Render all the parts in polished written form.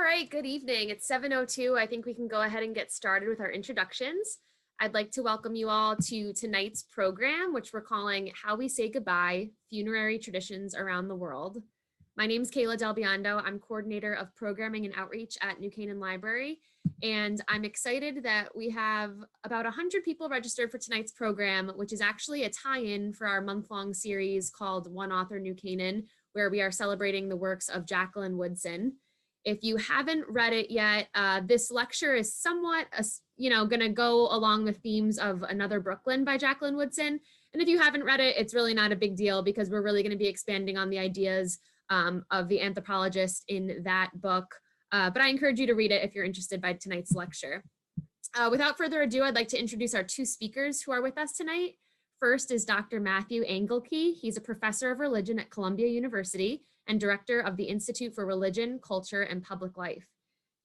right, good evening. It's 7:02. I think we can go ahead and get started with our introductions. I'd like to welcome you all to tonight's program, which we're calling How We Say Goodbye, Funerary Traditions Around the World. My name is Kayla Del Biondo. I'm coordinator of programming and outreach at New Canaan Library, and I'm excited that we have about 100 people registered for tonight's program, which is actually a tie-in for our month-long series called One Author New Canaan, where we are celebrating the works of Jacqueline Woodson. If you haven't read it yet, this lecture is somewhat, going to go along the themes of Another Brooklyn by Jacqueline Woodson. And if you haven't read it, it's really not a big deal because we're really going to be expanding on the ideas of the anthropologist in that book. But I encourage you to read it if you're interested by tonight's lecture. Without further ado, I'd like to introduce our two speakers who are with us tonight. First is Dr. Matthew Engelke. He's a professor of religion at Columbia University and director of the Institute for Religion, Culture, and Public Life.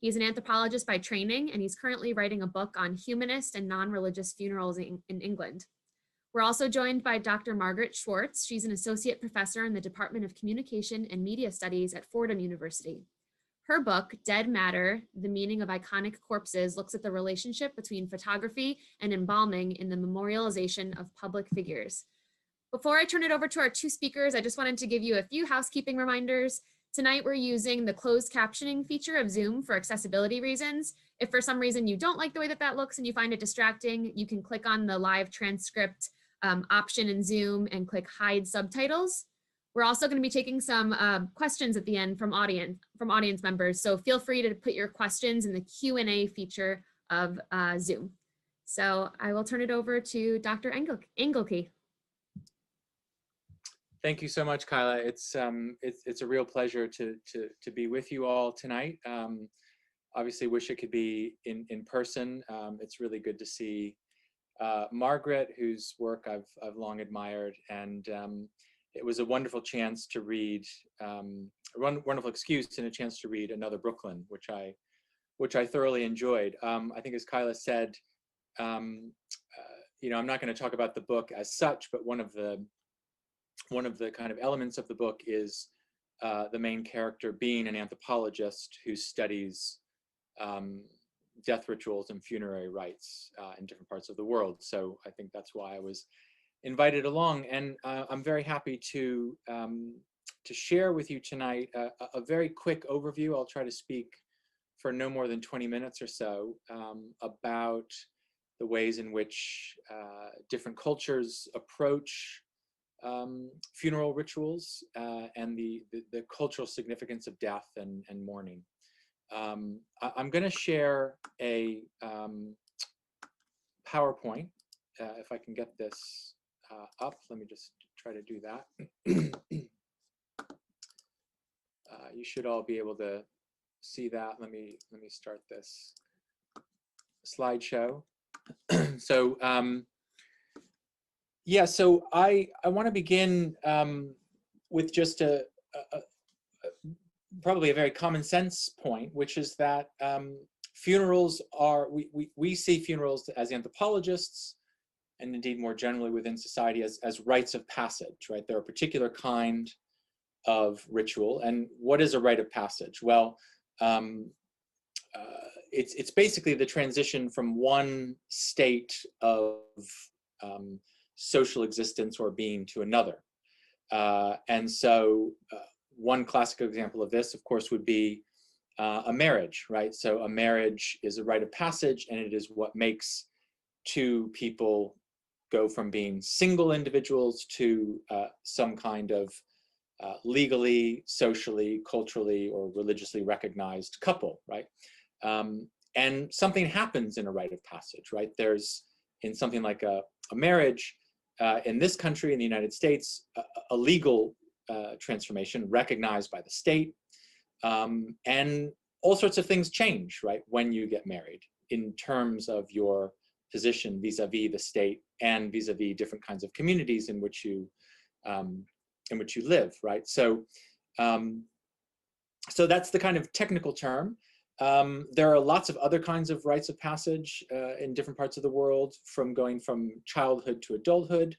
He's an anthropologist by training, and he's currently writing a book on humanist and non-religious funerals in England. We're also joined by Dr. Margaret Schwartz. She's an associate professor in the Department of Communication and Media Studies at Fordham University. Her book, Dead Matter, The Meaning of Iconic Corpses, looks at the relationship between photography and embalming in the memorialization of public figures. Before I turn it over to our two speakers, I just wanted to give you a few housekeeping reminders. Tonight, we're using the closed captioning feature of Zoom for accessibility reasons. If for some reason you don't like the way that looks and you find it distracting, you can click on the live transcript option in Zoom and click hide subtitles. We're also going to be taking some questions at the end from audience members. So feel free to put your questions in the Q&A feature of Zoom. So I will turn it over to Dr. Engelke. Thank you so much, Kyla. It's a real pleasure to be with you all tonight. Obviously, wish it could be in person. It's really good to see Margaret, whose work I've long admired, and it was a wonderful chance to read, a wonderful excuse and a chance to read Another Brooklyn, which I thoroughly enjoyed. I think, as Kyla said, I'm not going to talk about the book as such, but one of the kind of elements of the book is the main character being an anthropologist who studies death rituals and funerary rites in different parts of the world. So I think that's why I was invited along, and I'm very happy to share with you tonight a very quick overview. I'll try to speak for no more than 20 minutes or so about the ways in which different cultures approach funeral rituals and the cultural significance of death and mourning. I'm going to share a PowerPoint, if I can get this up. Let me just try to do that. You should all be able to see that. Let me start this slideshow. So yeah, so I want to begin with just probably a very common sense point, which is that funerals are, we see funerals as anthropologists, and indeed more generally within society, as rites of passage, right? They're a particular kind of ritual. And what is a rite of passage? Well, it's basically the transition from one state of social existence or being to another. And so one classic example of this, of course, would be a marriage, right? So a marriage is a rite of passage, and it is what makes two people go from being single individuals to some kind of legally, socially, culturally, or religiously recognized couple, right? And something happens in a rite of passage, right? There's, in something like a marriage, in this country, in the United States, a legal transformation recognized by the state, and all sorts of things change, right, when you get married in terms of your position vis-a-vis the state and vis-a-vis different kinds of communities in which you live, right? So, so that's the kind of technical term. There are lots of other kinds of rites of passage in different parts of the world, from going from childhood to adulthood,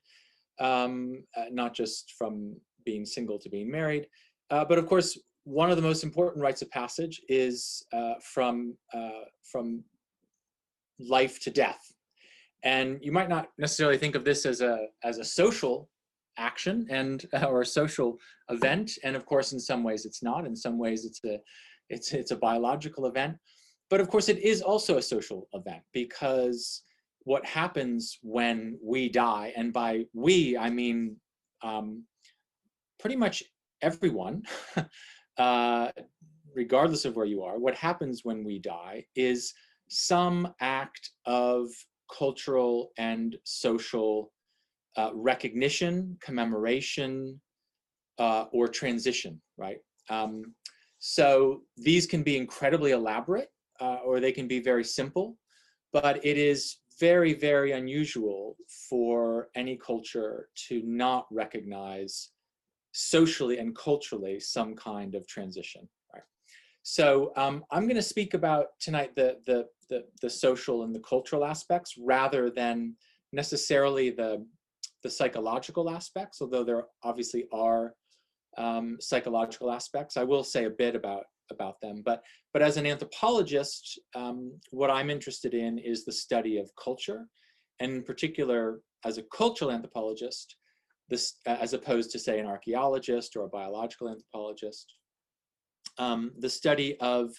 not just from being single to being married. But of course, one of the most important rites of passage is from life to death. And you might not necessarily think of this as a social action and or a social event. And of course, in some ways it's not. In some ways it's a biological event. But of course, it is also a social event, because what happens when we die, and by we, I mean pretty much everyone, regardless of where you are, what happens when we die is some act of cultural and social recognition, commemoration, or transition, right? So these can be incredibly elaborate, or they can be very simple, but it is very, very unusual for any culture to not recognize socially and culturally some kind of transition, right? So I'm going to speak about tonight the social and the cultural aspects, rather than necessarily the psychological aspects, although there obviously are psychological aspects. I will say a bit about them, but as an anthropologist, what I'm interested in is the study of culture, and in particular, as a cultural anthropologist, this as opposed to, say, an archaeologist or a biological anthropologist, the study of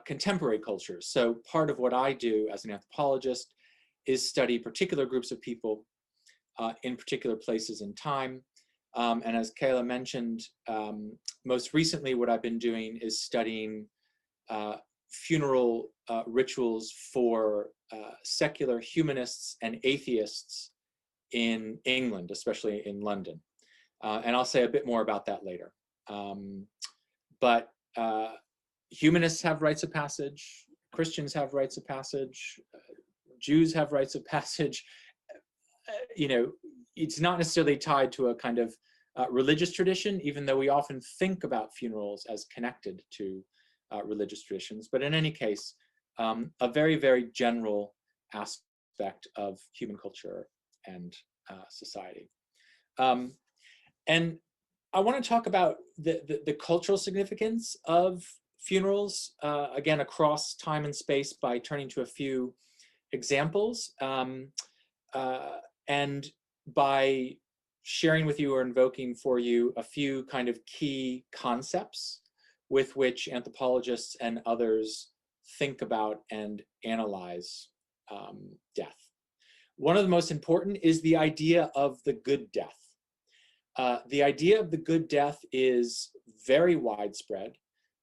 contemporary cultures. So part of what I do as an anthropologist is study particular groups of people in particular places in time. And as Kayla mentioned, most recently what I've been doing is studying funeral rituals for secular humanists and atheists in England, especially in London. And I'll say a bit more about that later. But humanists have rites of passage, Christians have rites of passage, Jews have rites of passage. You know, it's not necessarily tied to a kind of religious tradition, even though we often think about funerals as connected to religious traditions. But in any case, a very, very general aspect of human culture and society. And I want to talk about the cultural significance of funerals, again, across time and space, by turning to a few examples. And by sharing with you or invoking for you a few kind of key concepts with which anthropologists and others think about and analyze death. One of the most important is the idea of the good death. The idea of the good death is very widespread.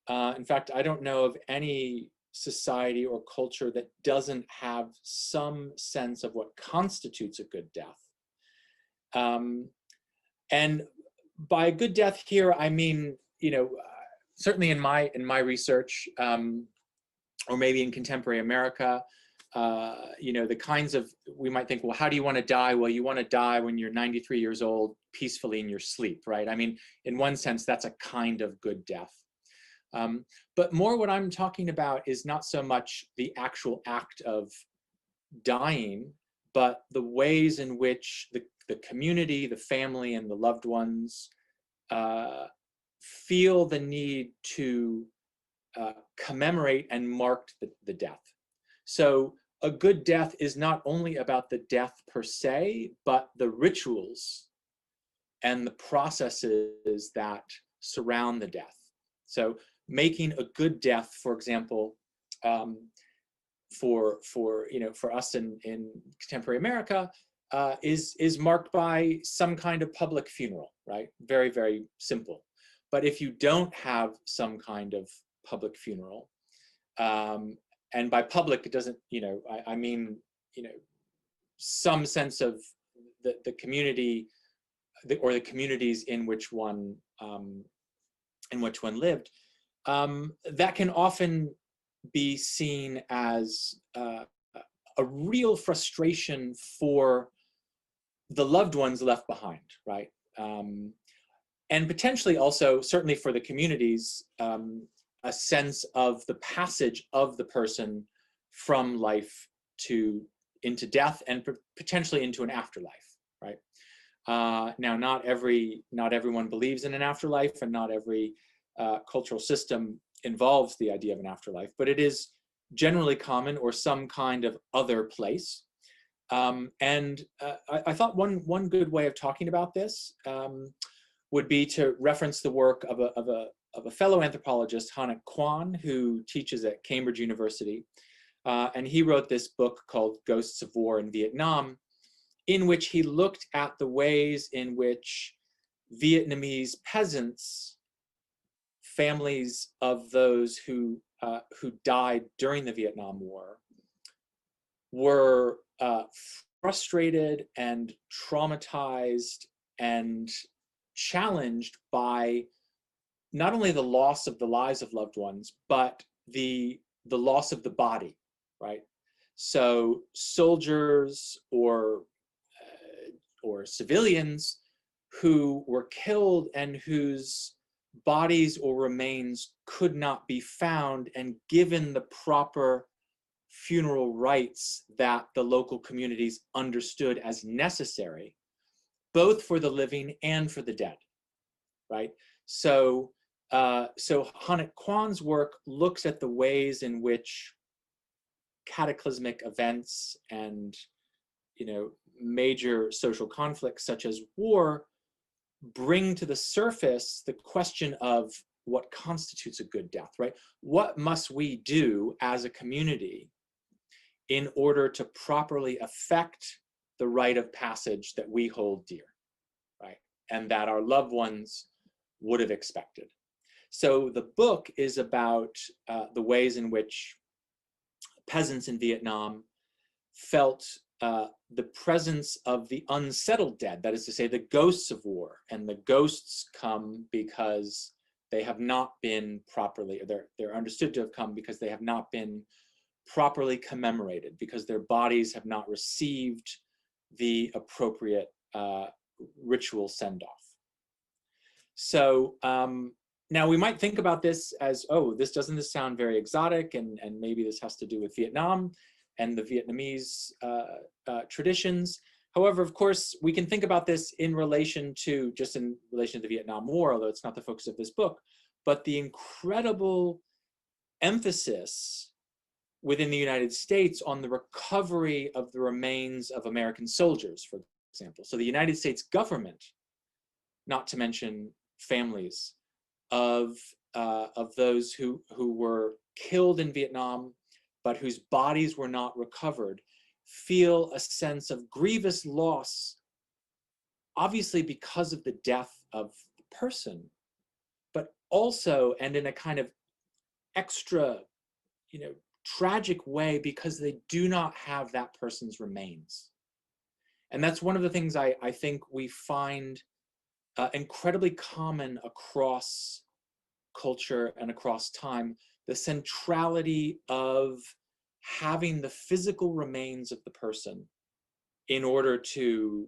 In fact, I don't know of any society or culture that doesn't have some sense of what constitutes a good death. And by a good death here, I mean, you know, certainly in my research, or maybe in contemporary America, you know, the kinds of, we might think, well, how do you want to die? Well, you want to die when you're 93 years old, peacefully in your sleep, right? I mean, in one sense, that's a kind of good death. But more what I'm talking about is not so much the actual act of dying, but the ways in which the community, the family, and the loved ones feel the need to commemorate and mark the death. So a good death is not only about the death per se, but the rituals and the processes that surround the death. So making a good death, for example, for us in contemporary America, is marked by some kind of public funeral, right? Very, very simple. But if you don't have some kind of public funeral, and by public, it doesn't, you know, I mean, you know, some sense of the community, or the communities in which one lived, that can often be seen as a real frustration for the loved ones left behind, right? And potentially also, certainly for the communities, a sense of the passage of the person from life into death, and potentially into an afterlife, right? Now, not everyone believes in an afterlife, and not every cultural system involves the idea of an afterlife, but it is generally common or some kind of other place. I thought one good way of talking about this would be to reference the work of a fellow anthropologist, Hannah Kwan, who teaches at Cambridge University. And he wrote this book called Ghosts of War in Vietnam, in which he looked at the ways in which Vietnamese peasants, families of those who died during the Vietnam War, were frustrated and traumatized and challenged by not only the loss of the lives of loved ones, but the loss of the body, right? So soldiers or civilians who were killed and whose bodies or remains could not be found and given the proper funeral rites that the local communities understood as necessary, both for the living and for the dead, right? So Hannah Kwan's work looks at the ways in which cataclysmic events and, major social conflicts such as war bring to the surface the question of what constitutes a good death, right? What must we do as a community in order to properly affect the rite of passage that we hold dear, right? And that our loved ones would have expected. So the book is about the ways in which peasants in Vietnam felt the presence of the unsettled dead, that is to say, the ghosts of war. And the ghosts come because they have not been properly, they're understood to have come because they have not been properly commemorated, because their bodies have not received the appropriate ritual send-off. So now we might think about this as, oh, doesn't this sound very exotic, and maybe this has to do with Vietnam and the Vietnamese traditions. However, of course, we can think about this in relation to the Vietnam War, although it's not the focus of this book, but the incredible emphasis within the United States on the recovery of the remains of American soldiers, for example. So the United States government, not to mention families of those who were killed in Vietnam, but whose bodies were not recovered, feel a sense of grievous loss, obviously because of the death of the person, but also, and in a kind of extra, tragic way, because they do not have that person's remains. And that's one of the things I think we find incredibly common across culture and across time, the centrality of having the physical remains of the person in order to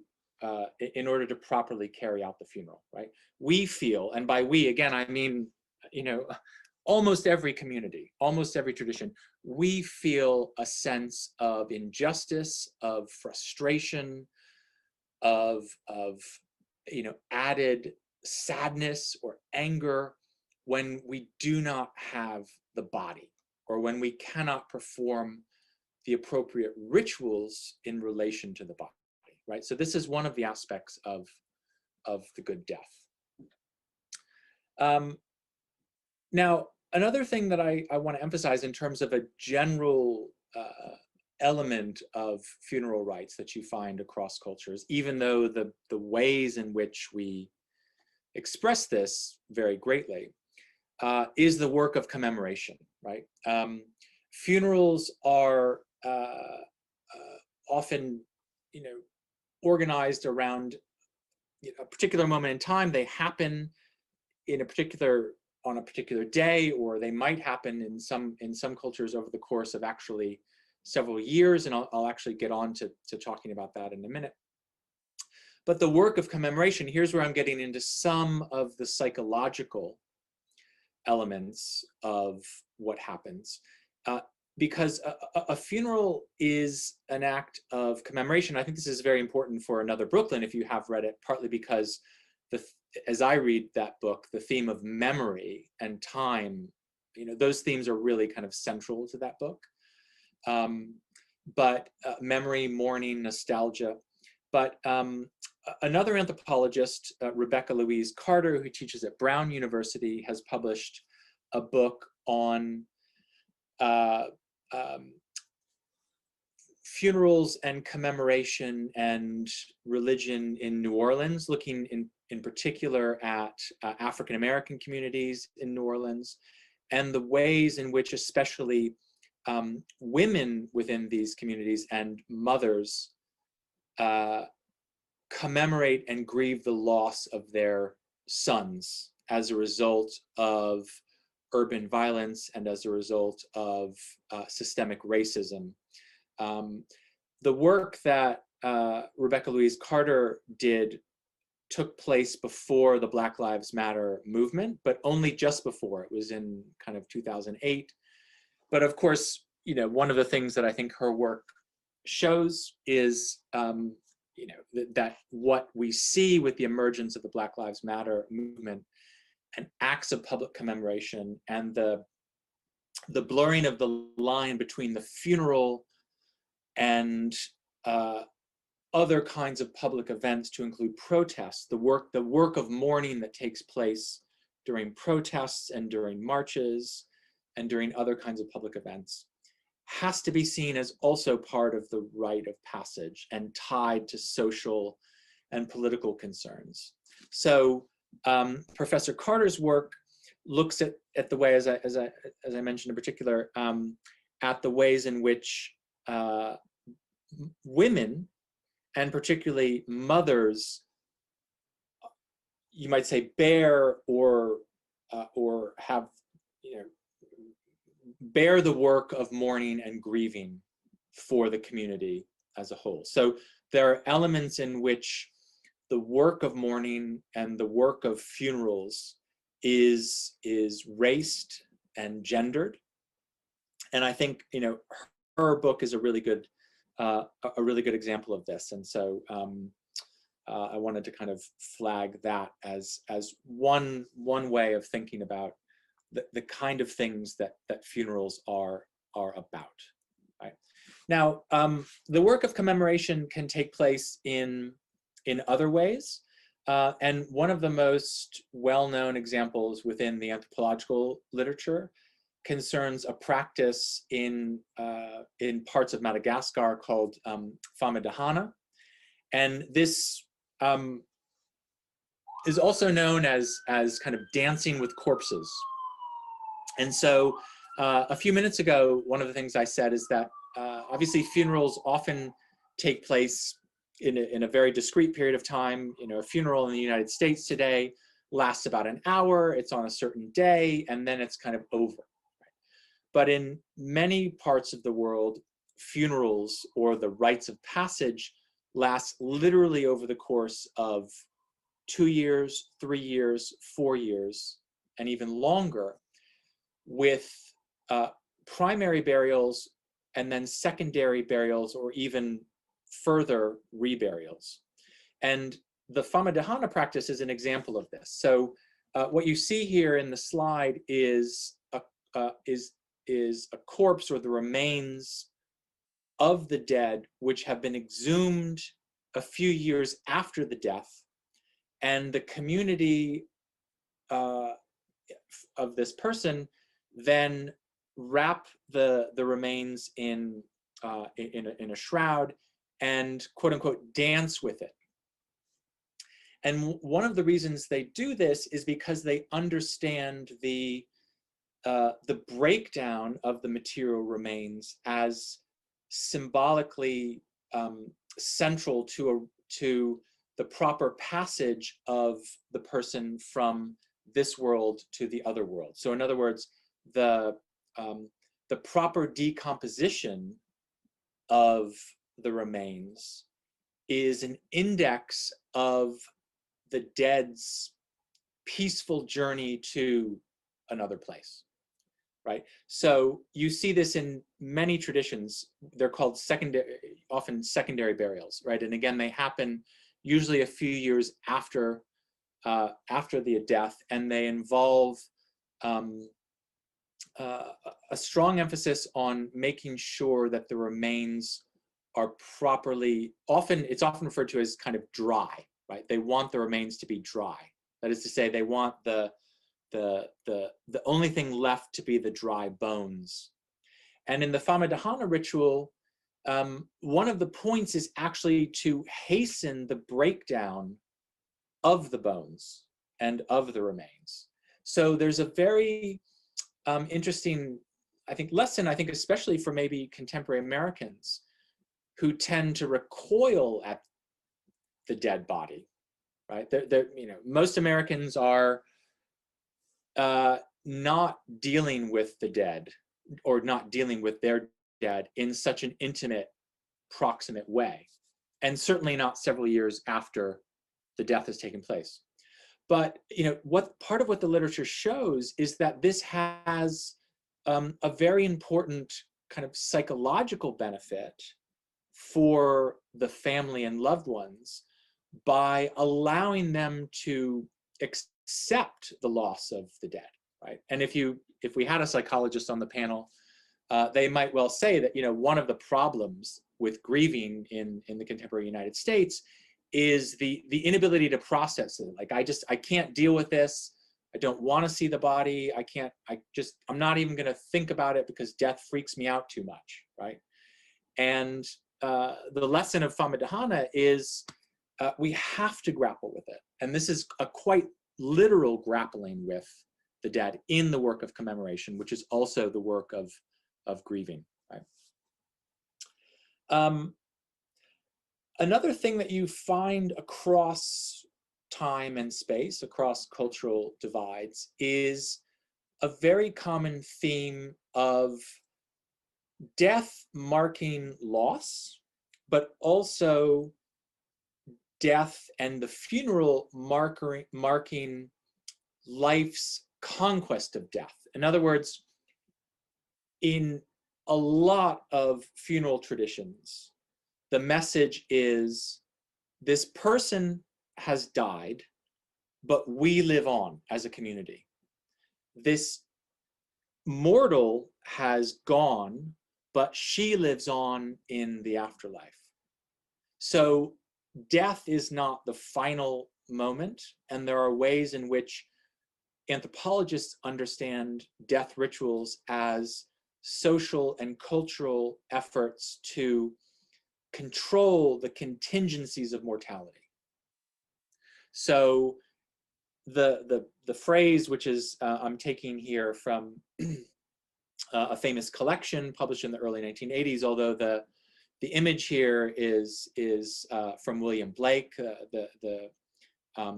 properly carry out the funeral, right? We feel, and by we, again, I mean, almost every community, almost every tradition, we feel a sense of injustice, of frustration, of added sadness or anger when we do not have the body, or when we cannot perform the appropriate rituals in relation to the body, right? So this is one of the aspects of the good death. Now, another thing that I want to emphasize in terms of a general element of funeral rites that you find across cultures, even though the ways in which we express this vary greatly, is the work of commemoration, right? Funerals are often, organized around a particular moment in time. They happen on a particular day, or they might happen in some cultures over the course of actually several years, and I'll actually get on to talking about that in a minute. But the work of commemoration, here's where I'm getting into some of the psychological elements of what happens. Because a funeral is an act of commemoration. I think this is very important for Another Brooklyn, if you have read it, partly because as I read that book, the theme of memory and time, those themes are really kind of central to that book. But memory, mourning, nostalgia. But another anthropologist, Rebecca Louise Carter, who teaches at Brown University, has published a book on funerals and commemoration and religion in New Orleans, looking in particular at African-American communities in New Orleans, and the ways in which especially women within these communities and mothers commemorate and grieve the loss of their sons as a result of urban violence and as a result of systemic racism. The work that Rebecca Louise Carter did took place before the Black Lives Matter movement, but only just before. It was in kind of 2008. But of course, one of the things that I think her work shows is, that what we see with the emergence of the Black Lives Matter movement and acts of public commemoration and the blurring of the line between the funeral and other kinds of public events, to include protests, the work of mourning that takes place during protests and during marches and during other kinds of public events, has to be seen as also part of the rite of passage and tied to social and political concerns. So Professor Carter's work looks at the way, as I mentioned in particular, at the ways in which women, and particularly mothers, you might say, bear or have, bear the work of mourning and grieving for the community as a whole. So there are elements in which the work of mourning and the work of funerals is raced and gendered. And I think, her book is a really good example of this. And so I wanted to kind of flag that as one way of thinking about the kind of things that funerals are about. Right? Now, the work of commemoration can take place in other ways. And one of the most well-known examples within the anthropological literature concerns a practice in parts of Madagascar called Famadahana. And this is also known as kind of dancing with corpses. And so a few minutes ago, one of the things I said is that obviously funerals often take place in a very discrete period of time. A funeral in the United States today lasts about an hour, it's on a certain day, and then it's kind of over. But in many parts of the world, funerals or the rites of passage last literally over the course of 2 years, 3 years, 4 years, and even longer, with primary burials and then secondary burials or even further reburials. And the Famadahana practice is an example of this. So what you see here in the slide is a corpse or the remains of the dead, which have been exhumed a few years after the death, and the community of this person then wrap the remains in a shroud and, quote unquote, dance with it. And one of the reasons they do this is because they understand the breakdown of the material remains as symbolically central to the proper passage of the person from this world to the other world. So in other words, the proper decomposition of the remains is an index of the dead's peaceful journey to another place. Right? So you see this in many traditions. They're called often secondary burials, right? And again, they happen usually a few years after after the death, and they involve a strong emphasis on making sure that the remains are properly, it's often referred to as kind of dry, right? They want the remains to be dry. That is to say, they want the only thing left to be the dry bones. And in the Famadahana ritual, one of the points is actually to hasten the breakdown of the bones and of the remains. So there's a very interesting, I think, lesson, I think especially for maybe contemporary Americans who tend to recoil at the dead body, right? Most Americans are not dealing with the dead, or not dealing with their dead in such an intimate, proximate way, and certainly not several years after the death has taken place. But part of what the literature shows is that this has a very important kind of psychological benefit for the family and loved ones by allowing them to accept the loss of the dead, right? And if we had a psychologist on the panel, they might well say that one of the problems with grieving in the contemporary United States is the inability to process it. Like, I can't deal with this. I don't want to see the body. I'm not even going to think about it because death freaks me out too much, right? And the lesson of Famadahana is we have to grapple with it. And this is a quite literal grappling with the dead in the work of commemoration, which is also the work of grieving, right? Another thing that you find across time and space, across cultural divides, is a very common theme of death marking loss, but also death and the funeral marking life's conquest of death. In other words, in a lot of funeral traditions, the message is this person has died, but we live on as a community. This mortal has gone, but she lives on in the afterlife. So death is not the final moment, and there are ways in which anthropologists understand death rituals as social and cultural efforts to control the contingencies of mortality. So the phrase, which is I'm taking here from a famous collection published in the early 1980s, although the image here is from William Blake, the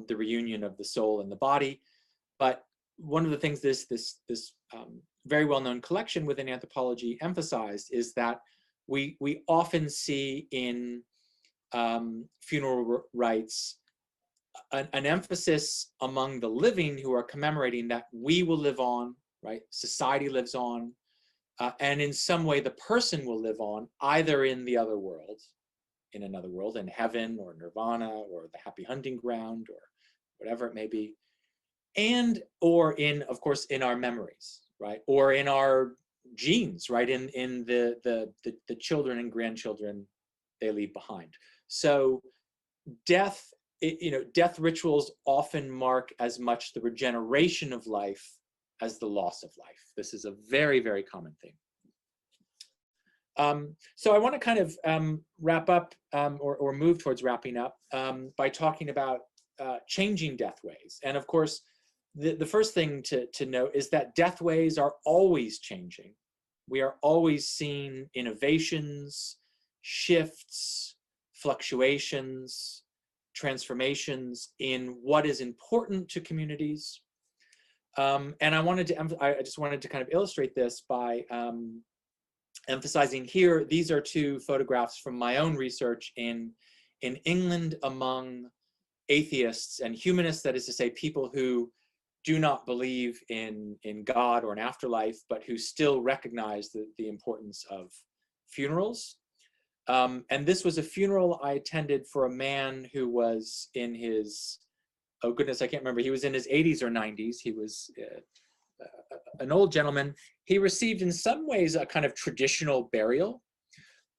reunion of the soul and the body. But one of the things this very well-known collection within anthropology emphasized is that we often see in funeral rites an emphasis among the living who are commemorating that we will live on, right? Society lives on, and in some way the person will live on, either in the other world, in another world, in heaven or nirvana or the happy hunting ground or whatever it may be, and or in, of course, in our memories, right? Or in our genes, right? In the children and grandchildren they leave behind. So death, death rituals often mark as much the regeneration of life as the loss of life. This is a very, very common thing. So I want to kind of wrap up or move towards wrapping up by talking about changing death ways. And of course, the first thing to note is that death ways are always changing. We are always seeing innovations, shifts, fluctuations, transformations in what is important to communities. And I just wanted to kind of illustrate this by emphasizing here, these are two photographs from my own research in England among atheists and humanists, that is to say, people who do not believe in God or an afterlife, but who still recognize the importance of funerals. And this was a funeral I attended for a man who was in his oh goodness, I can't remember. He was in his 80s or 90s. He was an old gentleman. He received in some ways a kind of traditional burial.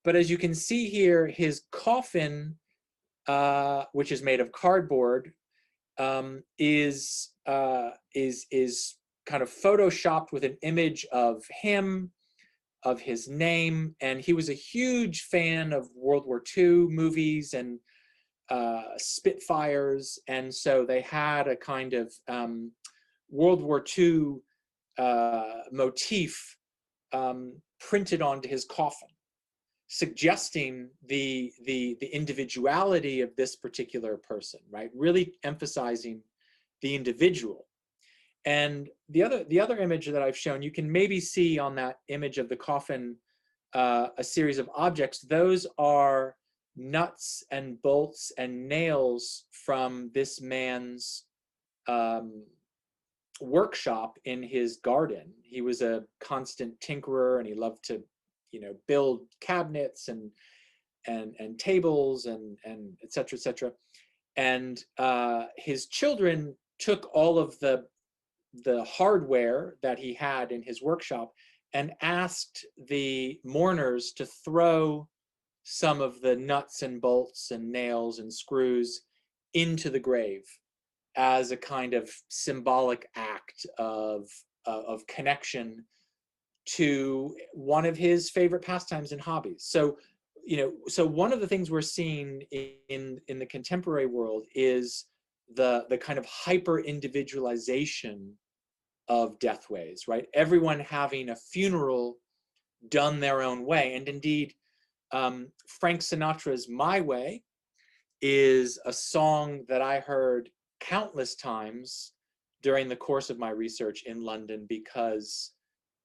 But as you can see here, his coffin, which is made of cardboard, is kind of photoshopped with an image of him, of his name, and he was a huge fan of World War II movies and Spitfires, and so they had a kind of World War II motif printed onto his coffin, suggesting the individuality of this particular person, right? Really emphasizing the individual. And the other image that I've shown, you can maybe see on that image of the coffin a series of objects. Those are nuts and bolts and nails from this man's workshop in his garden. He was a constant tinkerer, and he loved to, build cabinets and tables and et cetera, et cetera. And his children took all of the hardware that he had in his workshop and asked the mourners to throw some of the nuts and bolts and nails and screws into the grave as a kind of symbolic act of connection to one of his favorite pastimes and hobbies. So, so one of the things we're seeing in the contemporary world is the kind of hyper individualization of deathways, right? Everyone having a funeral done their own way. And indeed, Frank Sinatra's My Way is a song that I heard countless times during the course of my research in London, because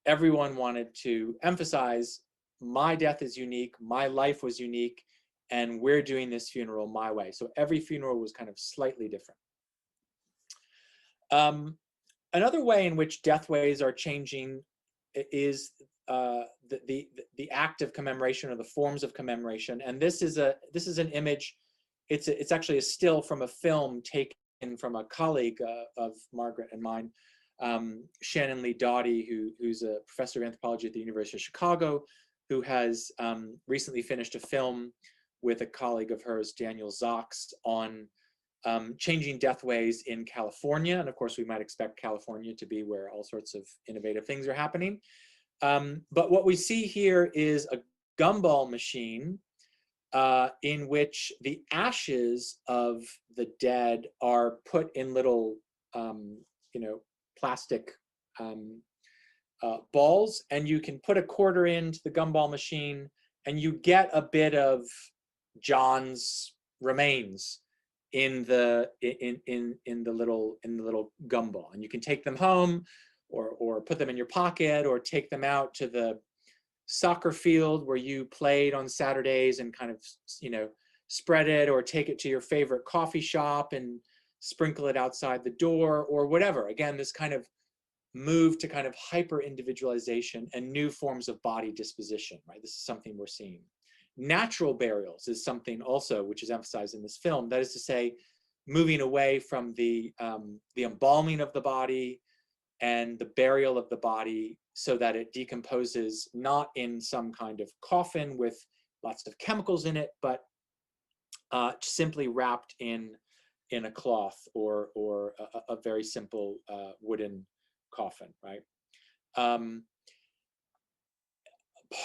everyone wanted to emphasize my death is unique, my life was unique, and we're doing this funeral my way. So every funeral was kind of slightly different. Another way in which deathways are changing is the act of commemoration, or the forms of commemoration. And this is an image. It's actually a still from a film taken from a colleague of Margaret and mine, Shannon Lee Doughty, who's a professor of anthropology at the University of Chicago, who has recently finished a film with a colleague of hers, Daniel Zox, on changing deathways in California. And of course, we might expect California to be where all sorts of innovative things are happening. But what we see here is a gumball machine in which the ashes of the dead are put in little, plastic balls, and you can put a quarter into the gumball machine, and you get a bit of John's remains in the little gumball, and you can take them home, or put them in your pocket, or take them out to the soccer field where you played on Saturdays and kind of, spread it, or take it to your favorite coffee shop and sprinkle it outside the door, or whatever. Again, this kind of move to kind of hyper individualization and new forms of body disposition, right? This is something we're seeing. Natural burials is something also which is emphasized in this film. That is to say, moving away from the embalming of the body and the burial of the body, so that it decomposes not in some kind of coffin with lots of chemicals in it, but simply wrapped in a cloth or a very simple wooden coffin, right?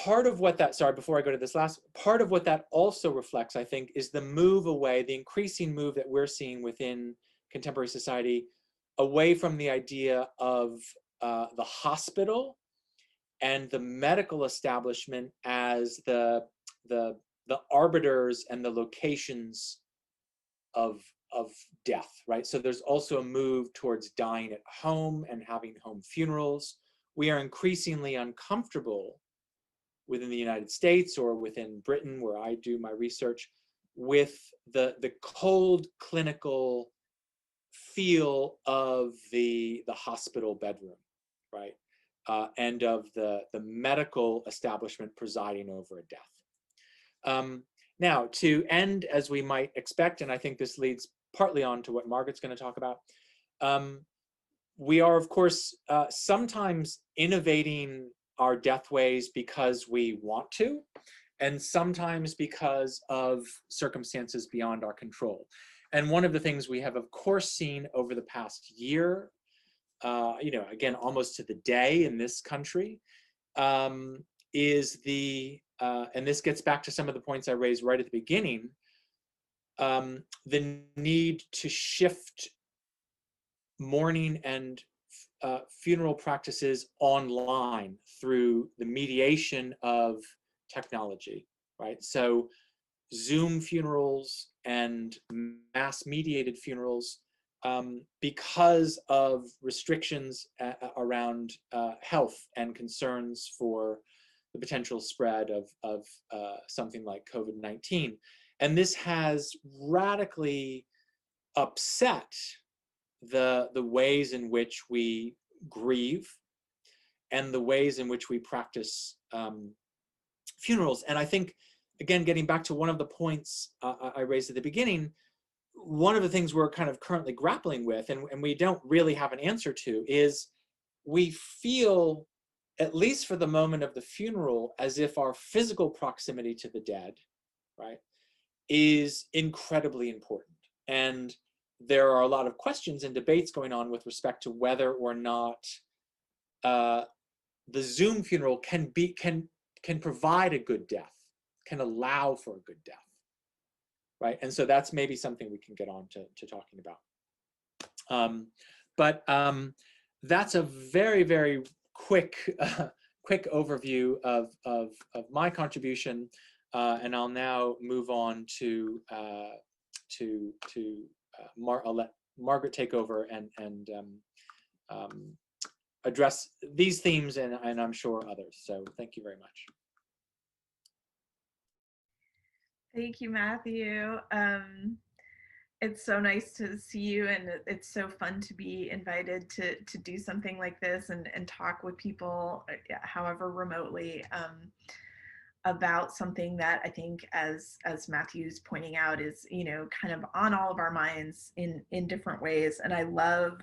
Part of what that, sorry, before I go to this last, part of what that also reflects, I think, is the move away, the increasing move that we're seeing within contemporary society, away from the idea of the hospital and the medical establishment as the arbiters and the locations of death, right? So there's also a move towards dying at home and having home funerals. We are increasingly uncomfortable within the United States, or within Britain, where I do my research, with the cold clinical feel of the hospital bedroom, right? And of the medical establishment presiding over a death. Now, to end as we might expect, and I think this leads partly on to what Margaret's going to talk about, we are, of course, sometimes innovating our death ways because we want to, and sometimes because of circumstances beyond our control. And one of the things we have, of course, seen over the past year, again, almost to the day in this country, is and this gets back to some of the points I raised right at the beginning, the need to shift mourning and funeral practices online through the mediation of technology, right? So Zoom funerals and mass mediated funerals, because of restrictions around health and concerns for the potential spread of something like COVID-19. And this has radically upset the ways in which we grieve and the ways in which we practice funerals. And I think, again, getting back to one of the points I raised at the beginning, one of the things we're kind of currently grappling with, and we don't really have an answer to, is we feel, at least for the moment of the funeral, as if our physical proximity to the dead, right, is incredibly important. And there are a lot of questions and debates going on with respect to whether or not the Zoom funeral can provide a good death, can allow for a good death, right? And so that's maybe something we can get on to talking about. But that's a very, very quick overview of my contribution, and I'll now move on to I'll let Margaret take over and address these themes and I'm sure others. So thank you very much. Thank you, Matthew. It's so nice to see you, and it's so fun to be invited to do something like this and talk with people, however remotely, about something that I think, as Matthew's pointing out, is, kind of on all of our minds in different ways. And I love,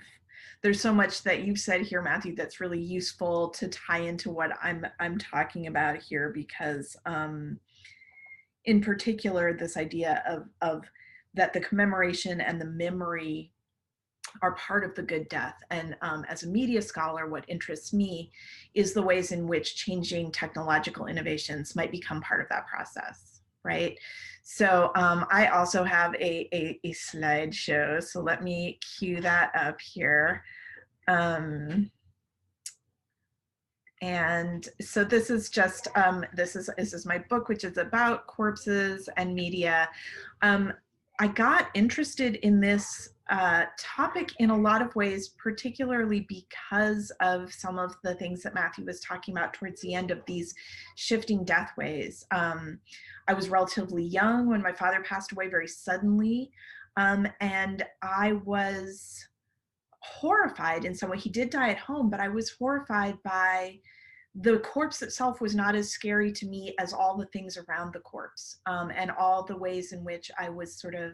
there's so much that you've said here, Matthew, that's really useful to tie into what I'm talking about here, because in particular, this idea of that the commemoration and the memory are part of the good death. And as a media scholar, what interests me is the ways in which changing technological innovations might become part of that process, right? So I also have a slideshow, so let me cue that up here. And so this is just, this is my book, which is about corpses and media. I got interested in this topic in a lot of ways, particularly because of some of the things that Matthew was talking about towards the end of these shifting death ways. I was relatively young when my father passed away very suddenly, and I was horrified in some way. He did die at home, but I was horrified by the corpse itself. Was not as scary to me as all the things around the corpse, and all the ways in which I was sort of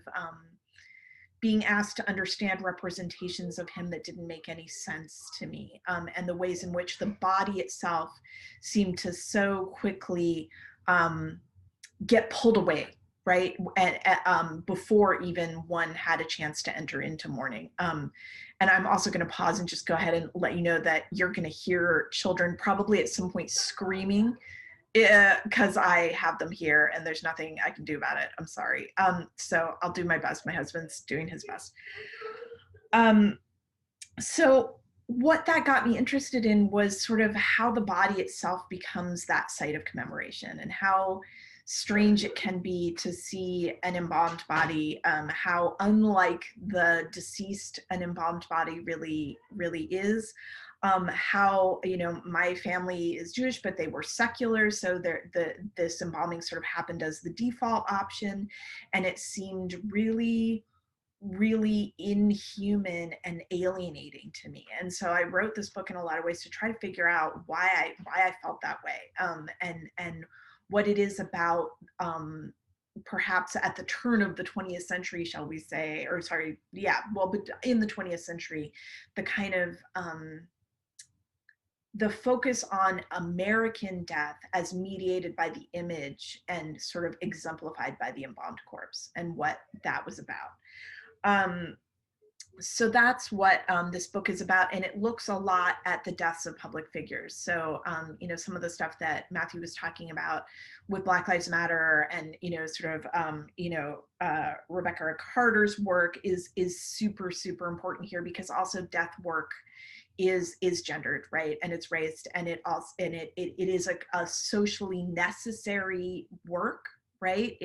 being asked to understand representations of him that didn't make any sense to me, and the ways in which the body itself seemed to so quickly get pulled away, right? And before even one had a chance to enter into mourning. And I'm also going to pause and just go ahead and let you know that you're going to hear children probably at some point screaming, because I have them here and there's nothing I can do about it. I'm sorry. So I'll do my best. My husband's doing his best. So what that got me interested in was sort of how the body itself becomes that site of commemoration, and how strange it can be to see an embalmed body, how unlike the deceased an embalmed body really is. How, my family is Jewish, but they were secular, so this embalming sort of happened as the default option, and it seemed really inhuman and alienating to me. And so I wrote this book in a lot of ways to try to figure out why I felt that way, and what it is about perhaps at the turn of the 20th century, shall we say, or sorry, yeah, well, but in the 20th century, the kind of the focus on American death as mediated by the image and sort of exemplified by the embalmed corpse and what that was about. So that's what this book is about, and it looks a lot at the deaths of public figures. So, you know, some of the stuff that Matthew was talking about with Black Lives Matter, and sort of, Rebecca Carter's work is super, super important here, because also death work is gendered, right, and it's raised, and it is a socially necessary work, right,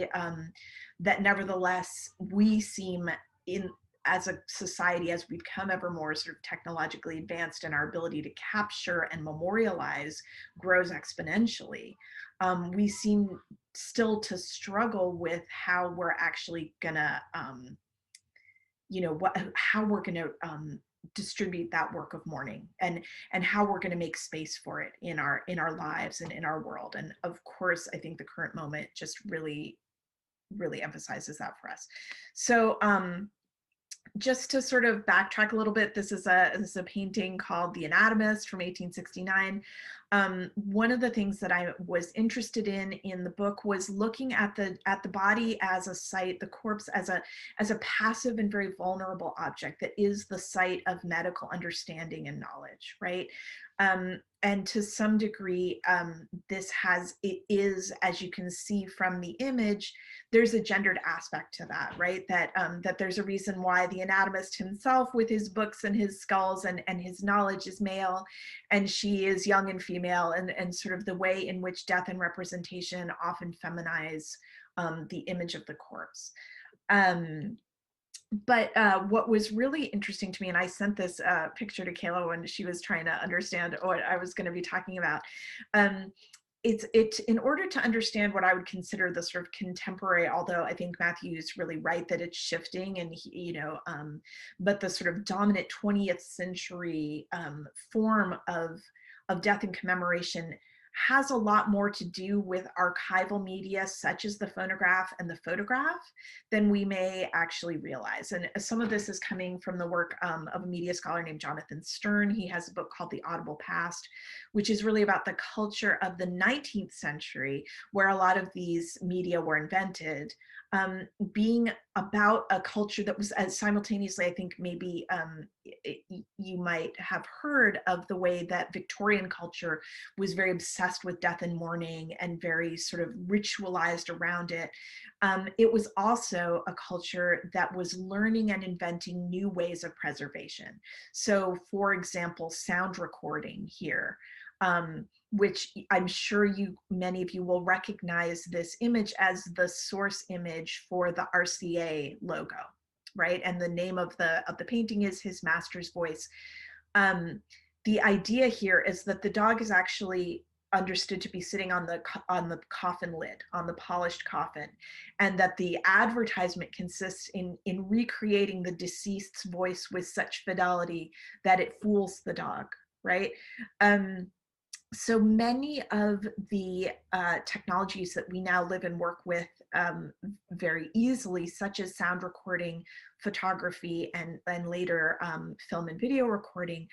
that nevertheless we seem in as a society, as we become ever more sort of technologically advanced and our ability to capture and memorialize grows exponentially, we seem still to struggle with how we're actually gonna, how we're gonna distribute that work of mourning, and how we're gonna make space for it in our lives and in our world. And of course, I think the current moment just really, really emphasizes that for us. So, just to sort of backtrack a little bit, this is a painting called The Anatomist from 1869. One of the things that I was interested in the book was looking at the body as a site, the corpse as a passive and very vulnerable object that is the site of medical understanding and knowledge, right? And to some degree, it is, as you can see from the image, there's a gendered aspect to that, right? That there's a reason why the anatomist himself, with his books and his skulls and his knowledge, is male, and she is young and female, and sort of the way in which death and representation often feminize the image of the corpse. But what was really interesting to me, and I sent this picture to Kayla when she was trying to understand what I was going to be talking about, it's in order to understand what I would consider the sort of contemporary, although I think Matthew's really right that it's shifting, and but the sort of dominant 20th century form of death and commemoration has a lot more to do with archival media, such as the phonograph and the photograph, than we may actually realize. And some of this is coming from the work of a media scholar named Jonathan Stern. He has a book called The Audible Past, which is really about the culture of the 19th century, where a lot of these media were invented, being about a culture that was simultaneously, I think maybe you might have heard of the way that Victorian culture was very obsessed with death and mourning and very sort of ritualized around it. It was also a culture that was learning and inventing new ways of preservation. So, for example, sound recording here, which I'm sure many of you will recognize this image as the source image for the RCA logo, right? And the name of the painting is His Master's Voice. The idea here is that the dog is actually understood to be sitting on the coffin lid, on the polished coffin, and that the advertisement consists in recreating the deceased's voice with such fidelity that it fools the dog, right? So many of the technologies that we now live and work with very easily, such as sound recording, photography, and later film and video recording,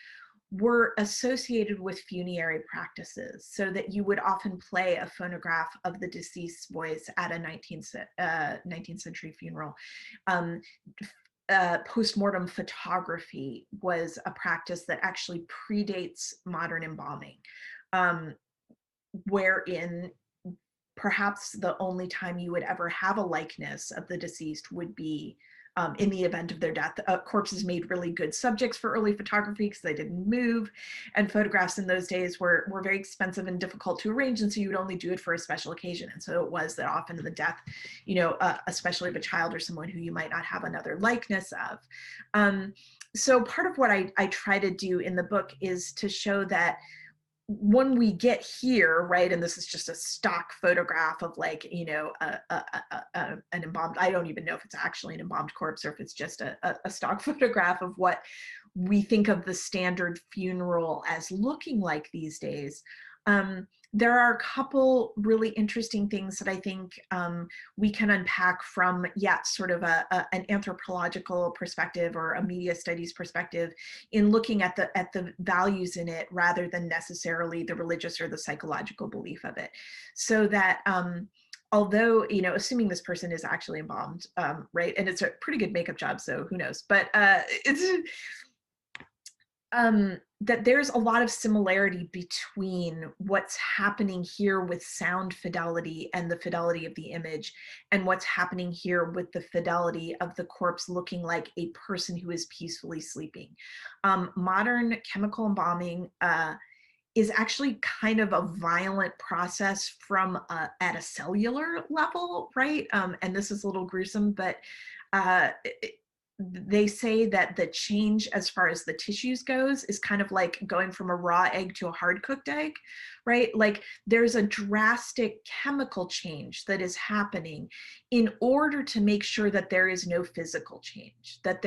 were associated with funerary practices, so that you would often play a phonograph of the deceased's voice at a 19th century funeral. Postmortem photography was a practice that actually predates modern embalming, wherein perhaps the only time you would ever have a likeness of the deceased would be in the event of their death. Corpses made really good subjects for early photography because they didn't move, and photographs in those days were very expensive and difficult to arrange, and so you would only do it for a special occasion. And so it was that often the death, especially of a child or someone who you might not have another likeness of. So part of what I try to do in the book is to show that when we get here, right, and this is just a stock photograph of like, an embalmed, I don't even know if it's actually an embalmed corpse or if it's just a stock photograph of what we think of the standard funeral as looking like these days. There are a couple really interesting things that I think we can unpack from, sort of an anthropological perspective or a media studies perspective in looking at the values in it rather than necessarily the religious or the psychological belief of it. So that although, assuming this person is actually embalmed, right? And it's a pretty good makeup job, so who knows? But it's that there's a lot of similarity between what's happening here with sound fidelity and the fidelity of the image, and what's happening here with the fidelity of the corpse looking like a person who is peacefully sleeping. Modern chemical embalming is actually kind of a violent process from at a cellular level, right? And this is a little gruesome, but they say that the change as far as the tissues goes is kind of like going from a raw egg to a hard cooked egg, right? Like there's a drastic chemical change that is happening in order to make sure that there is no physical change, that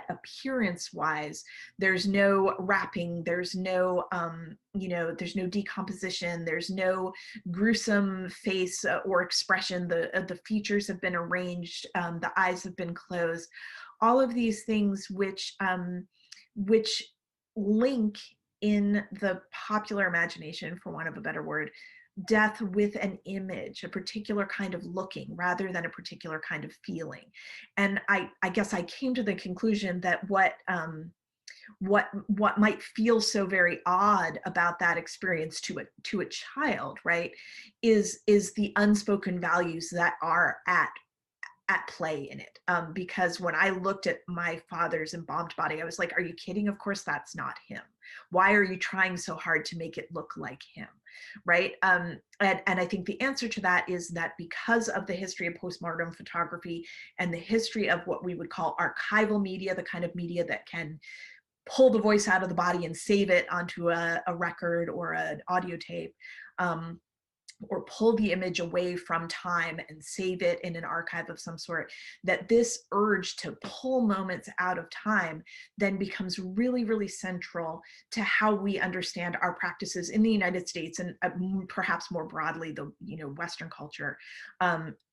appearance wise, there's no wrapping, there's no, there's no decomposition, there's no gruesome face or expression. The features have been arranged, the eyes have been closed. All of these things which link in the popular imagination, for want of a better word, death with an image, a particular kind of looking rather than a particular kind of feeling. And I guess I came to the conclusion that what might feel so very odd about that experience to a child, right, is the unspoken values that are at play in it. Because when I looked at my father's embalmed body, I was like, are you kidding? Of course that's not him. Why are you trying so hard to make it look like him, right? And I think the answer to that is that because of the history of postmortem photography and the history of what we would call archival media, the kind of media that can pull the voice out of the body and save it onto a record or an audio tape, or pull the image away from time and save it in an archive of some sort, that this urge to pull moments out of time then becomes really, really central to how we understand our practices in the United States and perhaps more broadly the Western culture,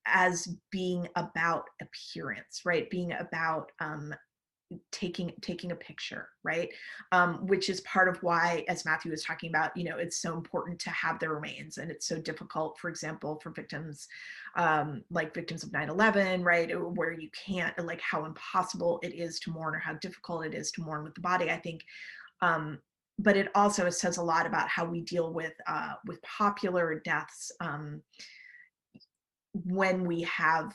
as being about appearance, right? Being about taking a picture, right? Which is part of why, as Matthew was talking about, it's so important to have their remains, and it's so difficult, for example, for victims like victims of 9/11, right, where you can't, like how impossible it is to mourn or how difficult it is to mourn with the body, I think. But it also says a lot about how we deal with popular deaths, when we have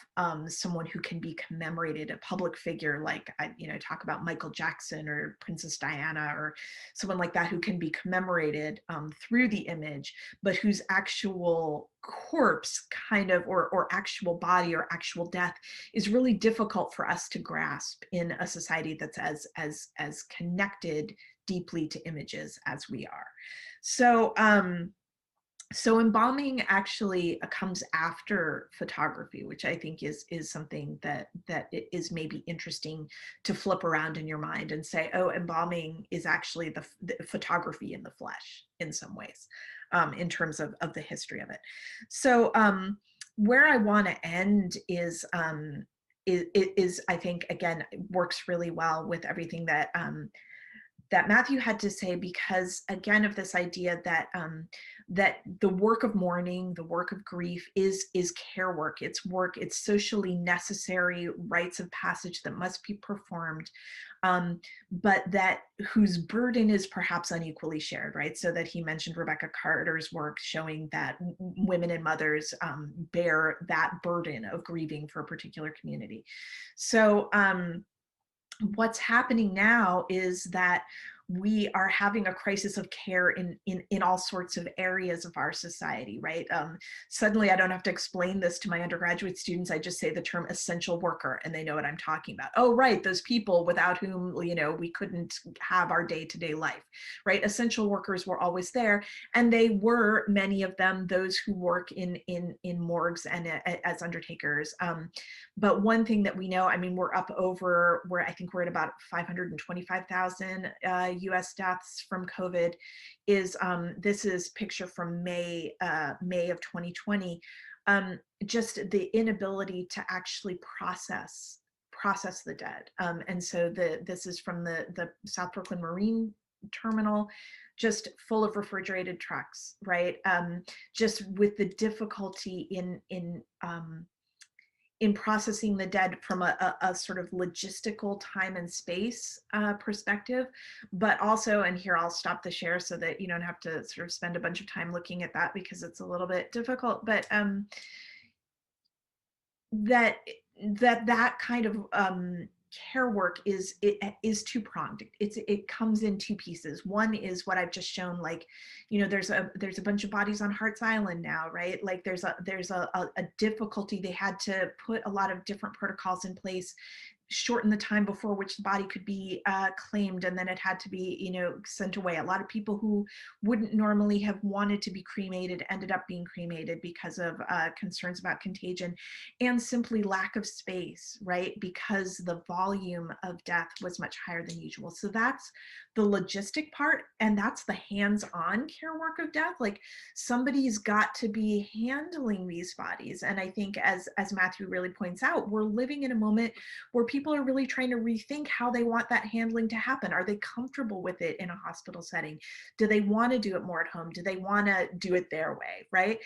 someone who can be commemorated, a public figure, like I talk about Michael Jackson or Princess Diana or someone like that, who can be commemorated through the image, but whose actual corpse kind of, or actual body or actual death is really difficult for us to grasp in a society that's as connected deeply to images as we are. So embalming actually comes after photography, which I think is something that is maybe interesting to flip around in your mind and say, oh, embalming is actually the photography in the flesh in some ways, in terms of the history of it. So where I want to end is I think, again, works really well with everything that Matthew had to say, because again of this idea that that the work of mourning, the work of grief is care work. It's socially necessary rites of passage that must be performed, but that whose burden is perhaps unequally shared, right? So that he mentioned Rebecca Carter's work showing that women and mothers bear that burden of grieving for a particular community. So what's happening now is that we are having a crisis of care in all sorts of areas of our society, right? Suddenly I don't have to explain this to my undergraduate students. I just say the term essential worker and they know what I'm talking about. Oh, right, those people without whom, we couldn't have our day-to-day life, right? Essential workers were always there, and they were, many of them, those who work in morgues and as undertakers. But one thing that we know, I mean, I think we're at about 525,000 US deaths from COVID is, this is picture from May of 2020, just the inability to actually process the dead. And so this is from the South Brooklyn Marine Terminal, just full of refrigerated trucks, right? Just with the difficulty in processing the dead from a sort of logistical time and space perspective, but also, and here I'll stop the share so that you don't have to sort of spend a bunch of time looking at that because it's a little bit difficult, but that kind of care work is two-pronged. It comes in two pieces. One is what I've just shown, like, you know, there's a bunch of bodies on Hart's Island now, right? Like there's a difficulty. They had to put a lot of different protocols in place, shorten the time before which the body could be claimed, and then it had to be, you know, sent away. A lot of people who wouldn't normally have wanted to be cremated ended up being cremated because of concerns about contagion and simply lack of space, right? Because the volume of death was much higher than usual. So that's the logistic part, and that's the hands-on care work of death. Like somebody's got to be handling these bodies. And I think as Matthew really points out, we're living in a moment where people are really trying to rethink how they want that handling to happen. Are they comfortable with it in a hospital setting? Do they want to do it more at home? Do they want to do it their way, right?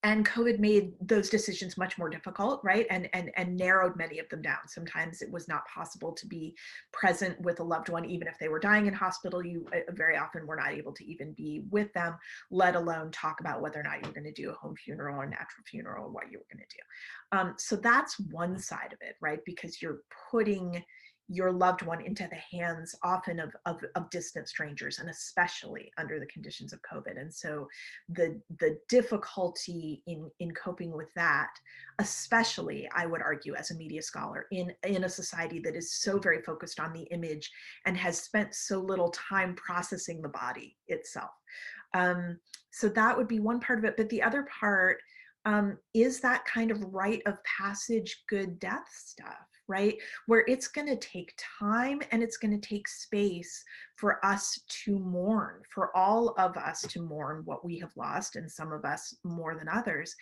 And COVID made those decisions much more difficult, right? And narrowed many of them down. Sometimes it was not possible to be present with a loved one, even if they were dying in hospital. You very often were not able to even be with them, let alone talk about whether or not you were going to do a home funeral or natural funeral, or what you were going to do. So that's one side of it, right? Because you're putting your loved one into the hands often of distant strangers, and especially under the conditions of COVID. And so the difficulty in coping with that, especially I would argue as a media scholar in a society that is so very focused on the image and has spent so little time processing the body itself. So that would be one part of it. But the other part is that kind of rite of passage, good death stuff, right? Where it's going to take time and it's going to take space for us to mourn, for all of us to mourn what we have lost, and some of us more than others.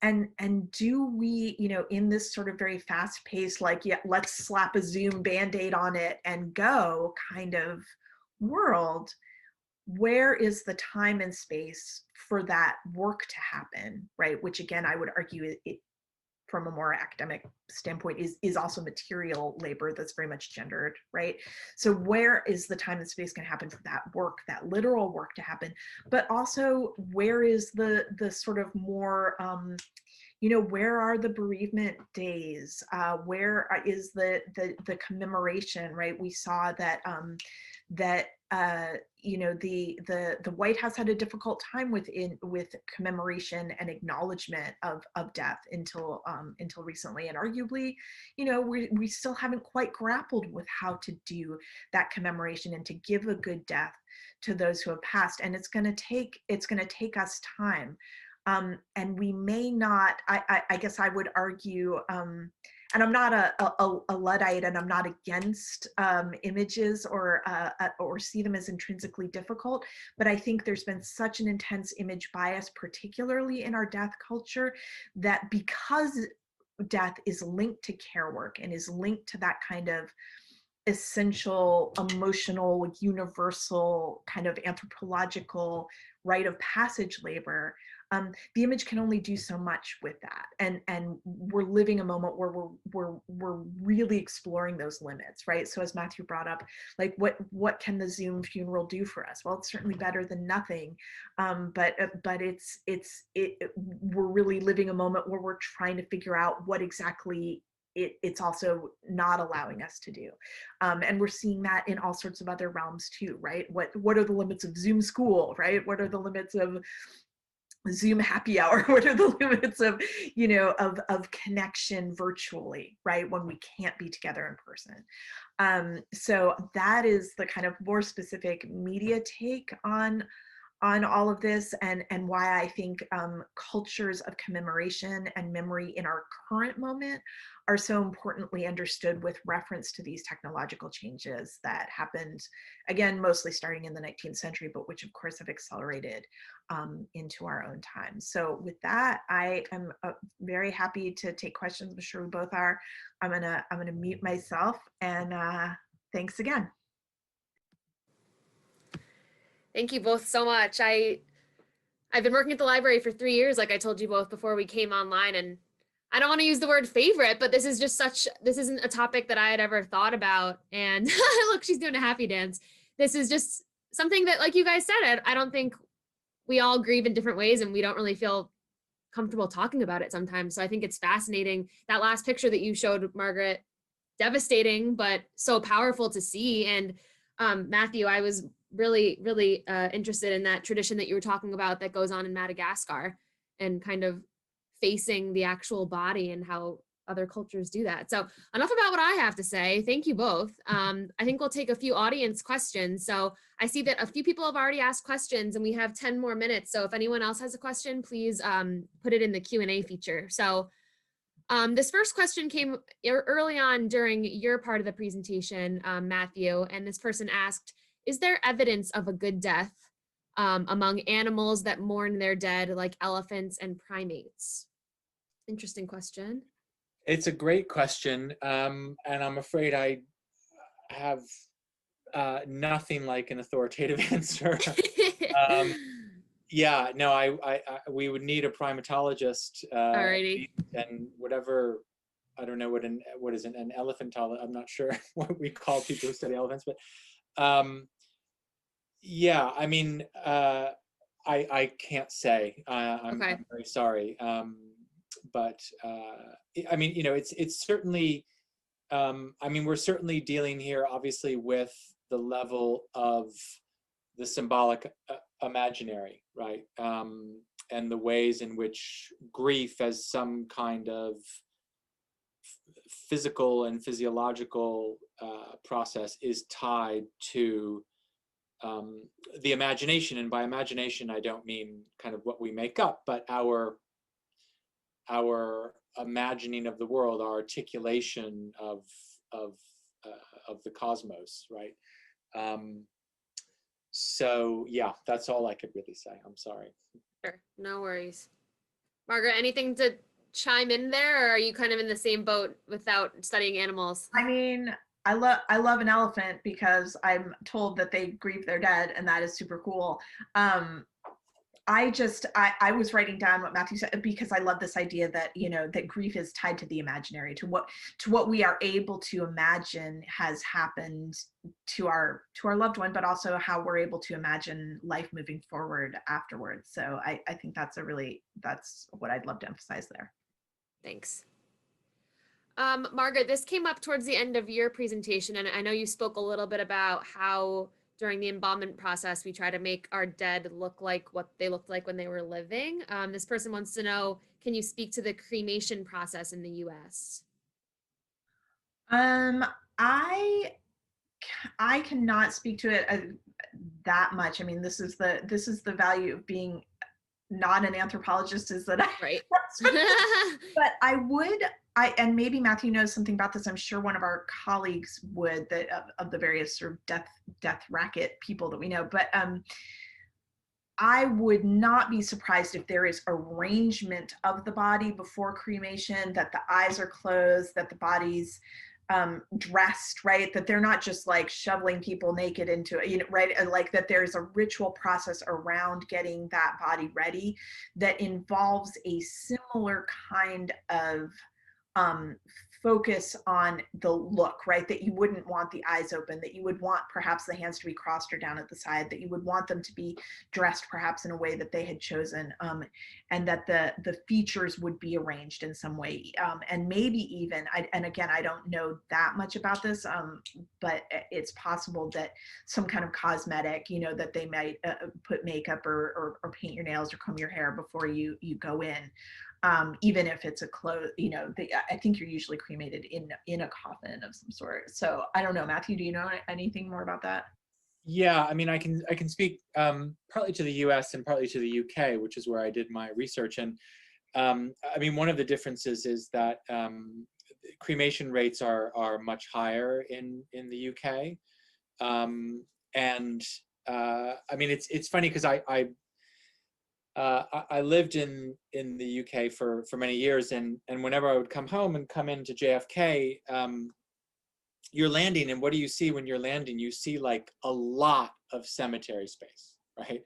And do we, you know, in this sort of very fast paced, like, yeah, let's slap a Zoom Band-Aid on it and go kind of world, where is the time and space for that work to happen, right? Which again, I would argue it from a more academic standpoint is also material labor that's very much gendered, right? So where is the time and space can happen for that work, that literal work to happen? But also where is the sort of more, you know, where are the bereavement days? Where is the commemoration, right? We saw that you know, the White House had a difficult time with commemoration and acknowledgement of death until recently, and arguably, you know, we still haven't quite grappled with how to do that commemoration and to give a good death to those who have passed. And it's going to take us time, and we may not. I guess I would argue. And I'm not a Luddite, and I'm not against images or see them as intrinsically difficult, but I think there's been such an intense image bias, particularly in our death culture, that because death is linked to care work and is linked to that kind of essential, emotional, universal, kind of anthropological rite of passage labor, the image can only do so much with that, and we're living a moment where we're really exploring those limits, right? So as Matthew brought up, like what can the Zoom funeral do for us? Well, it's certainly better than nothing, but we're really living a moment where we're trying to figure out what exactly it's also not allowing us to do, and we're seeing that in all sorts of other realms too, right? What are the limits of Zoom school, right? What are the limits of Zoom happy hour? What are the limits of, you know, of connection virtually, right? When we can't be together in person. So that is the kind of more specific media take on on all of this, and why I think cultures of commemoration and memory in our current moment are so importantly understood with reference to these technological changes that happened, again, mostly starting in the 19th century, but which of course have accelerated into our own time. So with that, I am very happy to take questions. I'm sure we both are. I'm gonna mute myself, and thanks again. Thank you both so much. I've been working at the library for 3 years, like I told you both before we came online, and I don't want to use the word favorite, but this isn't a topic that I had ever thought about. And look, she's doing a happy dance. This is just something that, like you guys said, I don't think we all grieve in different ways, and we don't really feel comfortable talking about it sometimes. So I think it's fascinating. That last picture that you showed, Margaret, devastating, but so powerful to see. And Matthew, I was really interested in that tradition that you were talking about that goes on in Madagascar, and kind of facing the actual body and how other cultures do that. So enough about what I have to say. Thank you both. I think we'll take a few audience questions. So I see that a few people have already asked questions, and we have 10 more minutes. So if anyone else has a question, please put it in the Q&A feature. So this first question came early on during your part of the presentation, Matthew, and this person asked, is there evidence of a good death among animals that mourn their dead, like elephants and primates? Interesting question. It's a great question, and I'm afraid I have nothing like an authoritative answer. Yeah, no, I we would need a primatologist, Alrighty. and whatever, I don't know what is an elephantologist. I'm not sure what we call people who study elephants, but yeah, I mean, I can't say. I'm very sorry, but I mean, you know, it's certainly. I mean, we're certainly dealing here, obviously, with the level of the symbolic imaginary, right? And the ways in which grief as some kind of physical and physiological process is tied to the imagination. And by imagination, I don't mean kind of what we make up, but our imagining of the world, our articulation of the cosmos, right? So yeah, that's all I could really say. I'm sorry. Sure, no worries. Margaret, anything to chime in there, or are you kind of in the same boat without studying animals? I mean, I love an elephant because I'm told that they grieve their dead, and that is super cool. I was writing down what Matthew said because I love this idea that, you know, that grief is tied to the imaginary, to what we are able to imagine has happened to our loved one, but also how we're able to imagine life moving forward afterwards. So I think that's what I'd love to emphasize there. Thanks. Margaret, this came up towards the end of your presentation, and I know you spoke a little bit about how during the embalmment process, we try to make our dead look like what they looked like when they were living. This person wants to know, can you speak to the cremation process in the US? I cannot speak to it that much. I mean, this is the value of being not an anthropologist, is that Right. but and maybe Matthew knows something about this. I'm sure one of our colleagues would, that of the various sort of death racket people that we know. But I would not be surprised if there is arrangement of the body before cremation, that the eyes are closed, that the body's dressed, right? That they're not just like shoveling people naked into it, you know, right? And like that there's a ritual process around getting that body ready that involves a similar kind of focus on the look, right? That you wouldn't want the eyes open, that you would want perhaps the hands to be crossed or down at the side, that you would want them to be dressed perhaps in a way that they had chosen, and that the features would be arranged in some way. And maybe even, and again, I don't know that much about this, but it's possible that some kind of cosmetic, you know, that they might put makeup or paint your nails or comb your hair before you go in. Even if it's a close, you know, I think you're usually cremated in a coffin of some sort. So I don't know, Matthew, do you know anything more about that? Yeah, I mean, I can speak partly to the U.S. and partly to the U.K., which is where I did my research. And I mean, one of the differences is that cremation rates are much higher in the UK. And I mean, it's funny because I lived in the UK for many years, and whenever I would come home and come into JFK, you're landing, and what do you see when you're landing? You see like a lot of cemetery space, right?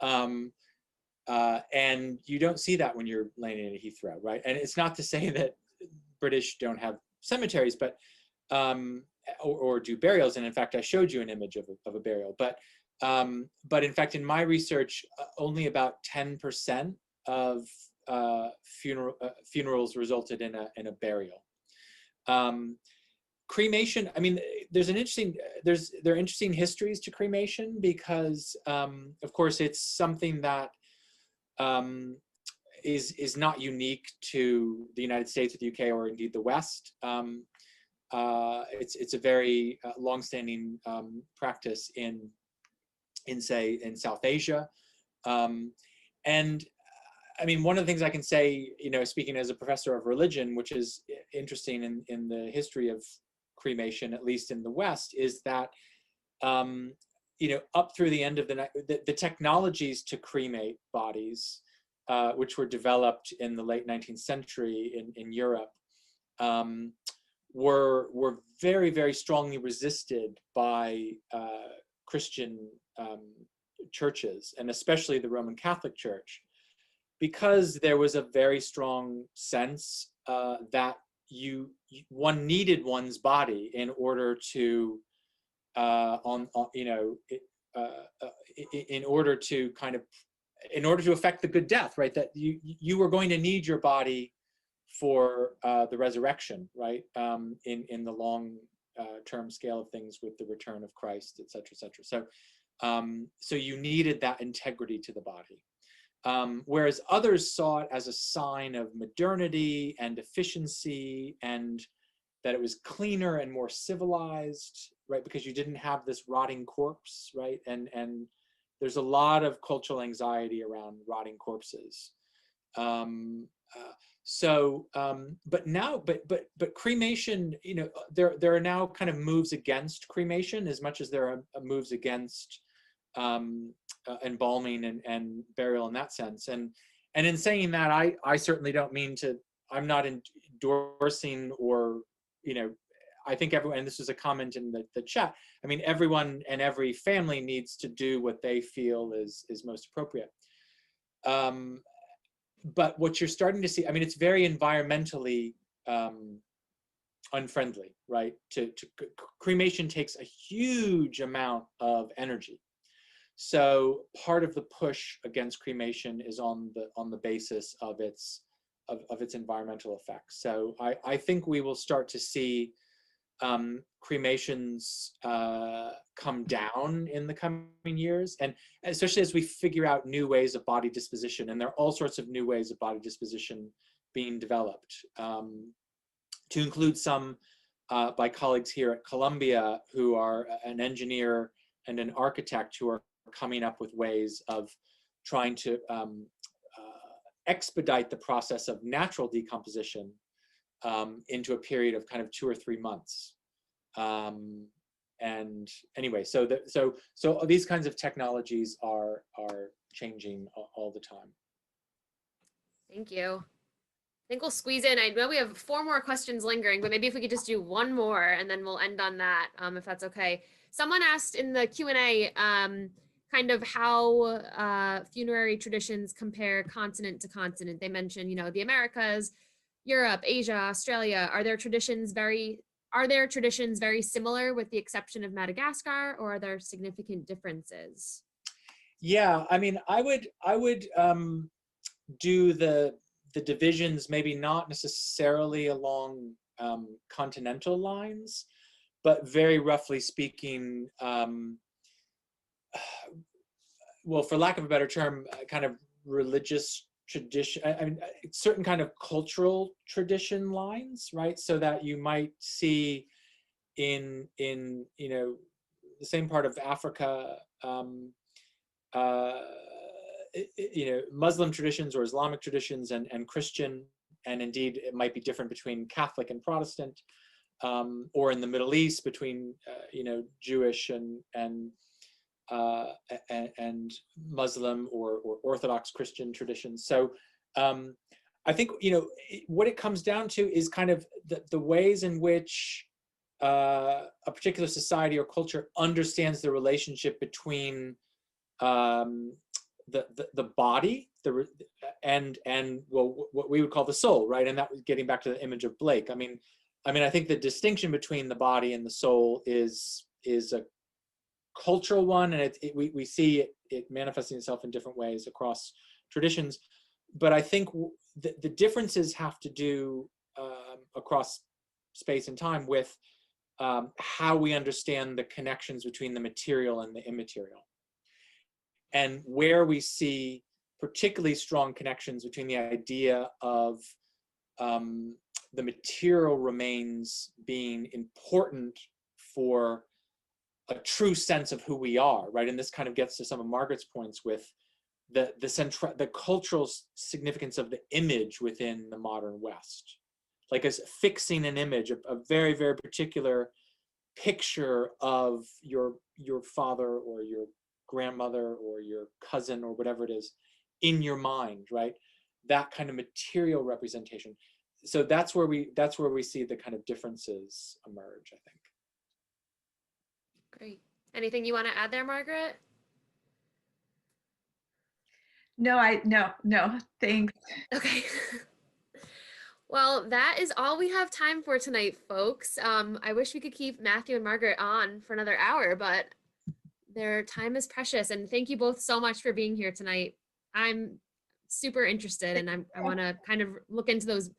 And you don't see that when you're landing at Heathrow, right? And it's not to say that British don't have cemeteries, but or do burials. And in fact, I showed you an image of a burial. But in fact, in my research, only about 10% of funerals resulted in a burial. Cremation, I mean, there are interesting histories to cremation because, of course, it's something that is not unique to the United States or the UK or indeed the West. It's a very longstanding practice in South Asia, and I mean, one of the things I can say, you know, speaking as a professor of religion, which is interesting in the history of cremation, at least in the West, is that you know, up through the end of the technologies to cremate bodies, which were developed in the late 19th century in Europe, were very, very strongly resisted by Christian churches, and especially the Roman Catholic Church, because there was a very strong sense that one needed one's body in order to in order to affect the good death, right? That you were going to need your body for the resurrection, right? In the long term scale of things with the return of Christ, et cetera, et cetera. So you needed that integrity to the body. Whereas others saw it as a sign of modernity and efficiency, and that it was cleaner and more civilized, right? Because you didn't have this rotting corpse, right? And there's a lot of cultural anxiety around rotting corpses. But cremation, you know, there are now kind of moves against cremation as much as there are moves against embalming and burial in that sense. And in saying that, I certainly don't mean to, I'm not endorsing or, you know, I think everyone, and this is a comment in the chat, I mean, everyone and every family needs to do what they feel is most appropriate. But what you're starting to see, I mean, it's very environmentally unfriendly, right? Cremation takes a huge amount of energy. So part of the push against cremation is on the basis of its environmental effects. So I think we will start to see cremations come down in the coming years, and especially as we figure out new ways of body disposition. And there are all sorts of new ways of body disposition being developed, to include some by colleagues here at Columbia who are an engineer and an architect who are coming up with ways of trying to expedite the process of natural decomposition into a period of kind of 2 or 3 months. And anyway, so these kinds of technologies are changing all the time. Thank you. I think we'll squeeze in. I know we have 4 more questions lingering, but maybe if we could just do one more and then we'll end on that, if that's okay. Someone asked in the Q&A kind of how funerary traditions compare continent to continent. They mentioned, you know, the Americas, Europe, Asia, Australia. Are there traditions very similar with the exception of Madagascar, or are there significant differences? Yeah, I mean, I would do the divisions maybe not necessarily along continental lines, but very roughly speaking, well, for lack of a better term, kind of religious tradition, I mean, certain kind of cultural tradition lines, right? So that you might see in you know, same part of Africa, Muslim traditions or Islamic traditions and Christian, and indeed it might be different between Catholic and Protestant, or in the Middle East between Jewish and Muslim or Orthodox Christian traditions. So I think what it comes down to is kind of the ways in which a particular society or culture understands the relationship between the body, and what we would call the soul, right? And that was getting back to the image of Blake. I mean, I think the distinction between the body and the soul is a cultural one, and we see it manifesting itself in different ways across traditions. But I think the differences have to do across space and time with how we understand the connections between the material and the immaterial, and where we see particularly strong connections between the idea of the material remains being important for a true sense of who we are, right? And this kind of gets to some of Margaret's points with the cultural significance of the image within the modern West, like as fixing an image, a very, very particular picture of your father or your grandmother or your cousin or whatever it is in your mind, right? That kind of material representation. So that's where we see the kind of differences emerge, I think. Great. Anything you want to add there, Margaret? No, thanks. Okay. Well, that is all we have time for tonight, folks. I wish we could keep Matthew and Margaret on for another hour, but their time is precious. And thank you both so much for being here tonight. I'm super interested, and I want to kind of look into those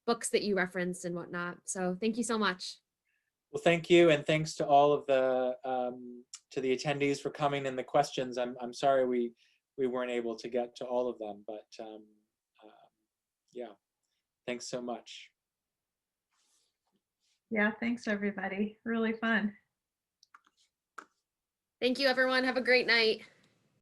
books that you referenced and whatnot. So thank you so much. Well, thank you, and thanks to all of the attendees for coming and the questions. I'm sorry we weren't able to get to all of them, but yeah, thanks so much. Yeah, thanks everybody. Really fun. Thank you, everyone. Have a great night.